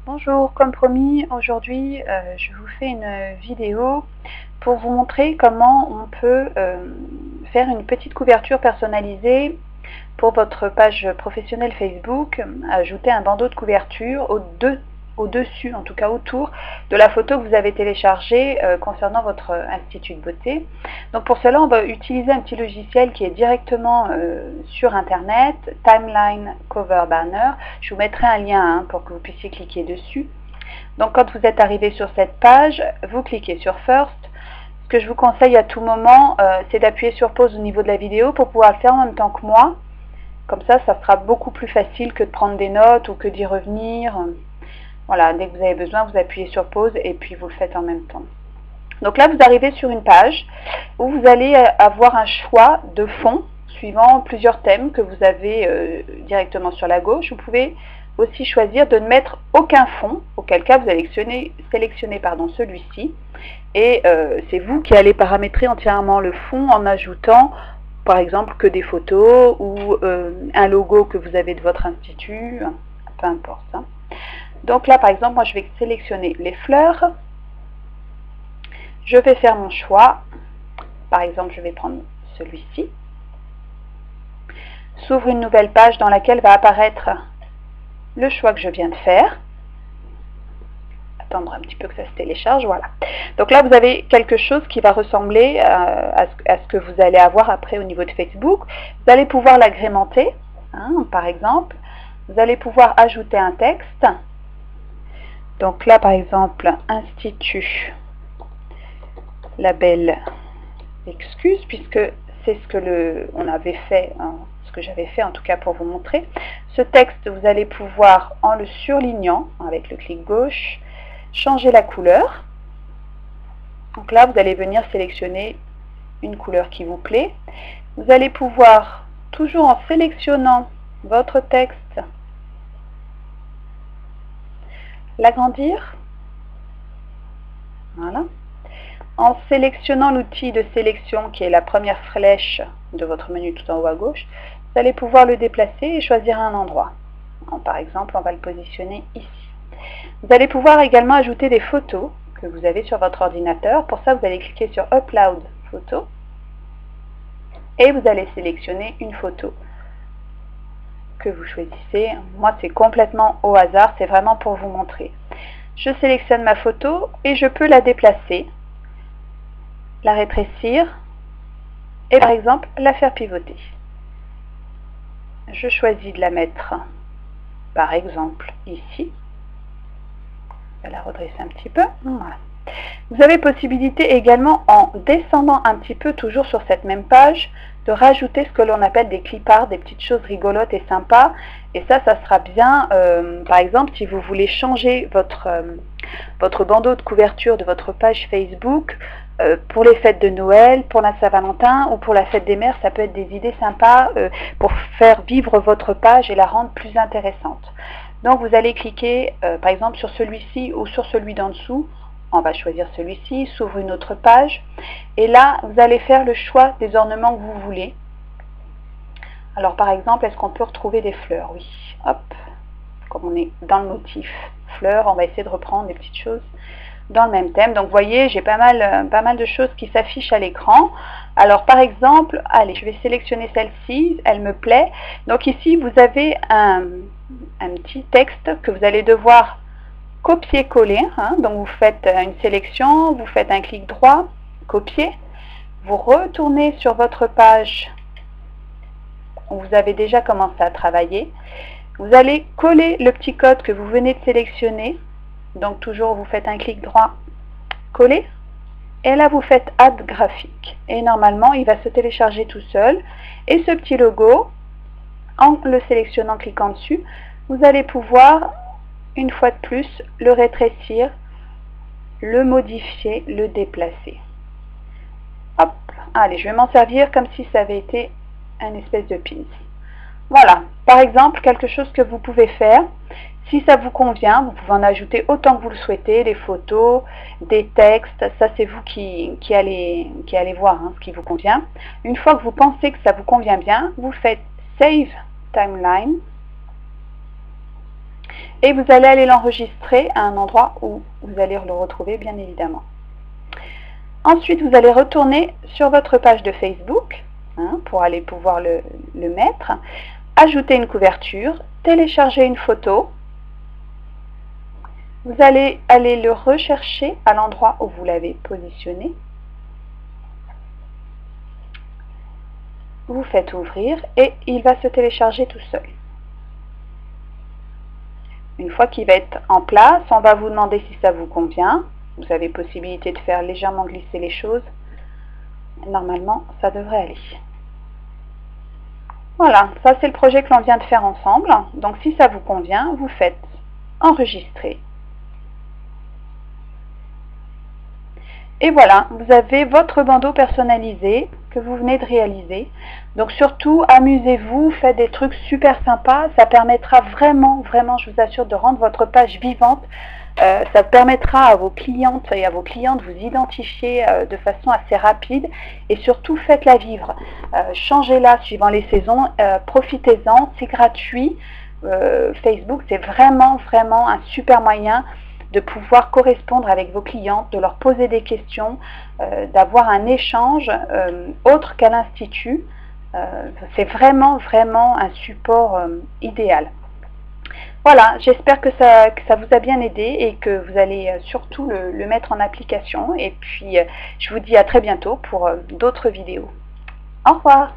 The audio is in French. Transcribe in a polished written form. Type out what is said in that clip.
Bonjour, comme promis, aujourd'hui je vous fais une vidéo pour vous montrer comment on peut faire une petite couverture personnalisée pour votre page professionnelle Facebook, ajouter un bandeau de couverture au-dessus, en tout cas autour de la photo que vous avez téléchargée concernant votre institut de beauté. Donc pour cela, on va utiliser un petit logiciel qui est directement sur Internet, Timeline Cover Banner. Je vous mettrai un lien pour que vous puissiez cliquer dessus. Donc quand vous êtes arrivé sur cette page, vous cliquez sur First. Ce que je vous conseille à tout moment, c'est d'appuyer sur pause au niveau de la vidéo pour pouvoir le faire en même temps que moi. Comme ça, ça sera beaucoup plus facile que de prendre des notes ou que d'y revenir. Voilà, dès que vous avez besoin, vous appuyez sur pause et puis vous le faites en même temps. Donc là, vous arrivez sur une page où vous allez avoir un choix de fond suivant plusieurs thèmes que vous avez directement sur la gauche. Vous pouvez aussi choisir de ne mettre aucun fond, auquel cas vous allez sélectionner celui-ci. Et c'est vous qui allez paramétrer entièrement le fond en ajoutant par exemple que des photos ou un logo que vous avez de votre institut, peu importe. Hein. Donc là par exemple, moi je vais sélectionner les fleurs. Je vais faire mon choix. Par exemple, je vais prendre celui-ci. S'ouvre une nouvelle page dans laquelle va apparaître le choix que je viens de faire. Attendre un petit peu que ça se télécharge, voilà. Donc là, vous avez quelque chose qui va ressembler à ce que vous allez avoir après au niveau de Facebook. Vous allez pouvoir l'agrémenter, hein, par exemple. Vous allez pouvoir ajouter un texte. Donc là, par exemple, Institut Label Excuse, puisque c'est ce que on avait fait, hein, ce que j'avais fait en tout cas pour vous montrer. Ce texte, vous allez pouvoir, en le surlignant avec le clic gauche, changer la couleur. Donc là, vous allez venir sélectionner une couleur qui vous plaît. Vous allez pouvoir, toujours en sélectionnant votre texte, l'agrandir. Voilà. En sélectionnant l'outil de sélection qui est la première flèche de votre menu tout en haut à gauche, vous allez pouvoir le déplacer et choisir un endroit. Donc, par exemple, on va le positionner ici. Vous allez pouvoir également ajouter des photos que vous avez sur votre ordinateur. Pour ça, vous allez cliquer sur Upload Photo et vous allez sélectionner une photo que vous choisissez. Moi, c'est complètement au hasard, c'est vraiment pour vous montrer. Je sélectionne ma photo et je peux la déplacer, la rétrécir et par exemple la faire pivoter. Je choisis de la mettre par exemple ici. Je vais la redresser un petit peu. Voilà. Vous avez possibilité également, en descendant un petit peu toujours sur cette même page, de rajouter ce que l'on appelle des clipards, des petites choses rigolotes et sympas. Et ça sera bien, par exemple, si vous voulez changer votre bandeau de couverture de votre page Facebook pour les fêtes de Noël, pour la Saint-Valentin ou pour la fête des mères, ça peut être des idées sympas pour faire vivre votre page et la rendre plus intéressante. Donc vous allez cliquer par exemple sur celui-ci ou sur celui d'en dessous. On va choisir celui-ci, s'ouvre une autre page. Et là, vous allez faire le choix des ornements que vous voulez. Alors par exemple, est-ce qu'on peut retrouver des fleurs? Oui. Hop. Comme on est dans le motif fleurs, on va essayer de reprendre des petites choses dans le même thème. Donc vous voyez, j'ai pas mal de choses qui s'affichent à l'écran. Alors par exemple, allez, je vais sélectionner celle-ci, elle me plaît. Donc ici, vous avez un petit texte que vous allez devoir copier-coller. Hein. Donc vous faites une sélection, vous faites un clic droit, copier. Vous retournez sur votre page où vous avez déjà commencé à travailler. Vous allez coller le petit code que vous venez de sélectionner. Donc toujours vous faites un clic droit, coller. Et là vous faites Add graphique. Et normalement il va se télécharger tout seul. Et ce petit logo, en le sélectionnant, en cliquant dessus, vous allez pouvoir une fois de plus le rétrécir, le modifier, le déplacer. Hop, allez, je vais m'en servir comme si ça avait été un espèce de pin. Voilà, par exemple, quelque chose que vous pouvez faire. Si ça vous convient, vous pouvez en ajouter autant que vous le souhaitez, des photos, des textes, ça c'est vous qui allez voir hein, ce qui vous convient. Une fois que vous pensez que ça vous convient bien, vous faites Save Timeline et vous allez aller l'enregistrer à un endroit où vous allez le retrouver bien évidemment. Ensuite, vous allez retourner sur votre page de Facebook pour aller pouvoir le mettre, ajouter une couverture, télécharger une photo. Vous allez aller le rechercher à l'endroit où vous l'avez positionné. Vous faites ouvrir et il va se télécharger tout seul. Une fois qu'il va être en place, on va vous demander si ça vous convient. Vous avez possibilité de faire légèrement glisser les choses. Normalement, ça devrait aller. Voilà, ça c'est le projet que l'on vient de faire ensemble. Donc si ça vous convient, vous faites enregistrer. Et voilà, vous avez votre bandeau personnalisé que vous venez de réaliser. Donc surtout, amusez-vous, faites des trucs super sympas. Ça permettra vraiment, je vous assure, de rendre votre page vivante. Ça permettra à vos clientes et à vos clients de vous identifier de façon assez rapide. Et surtout, faites-la vivre. Changez-la suivant les saisons. Profitez-en, c'est gratuit. Facebook, c'est vraiment un super moyen de pouvoir correspondre avec vos clientes, de leur poser des questions, d'avoir un échange autre qu'à l'Institut. C'est vraiment un support idéal. Voilà, j'espère que ça vous a bien aidé et que vous allez surtout le mettre en application. Et puis, je vous dis à très bientôt pour d'autres vidéos. Au revoir!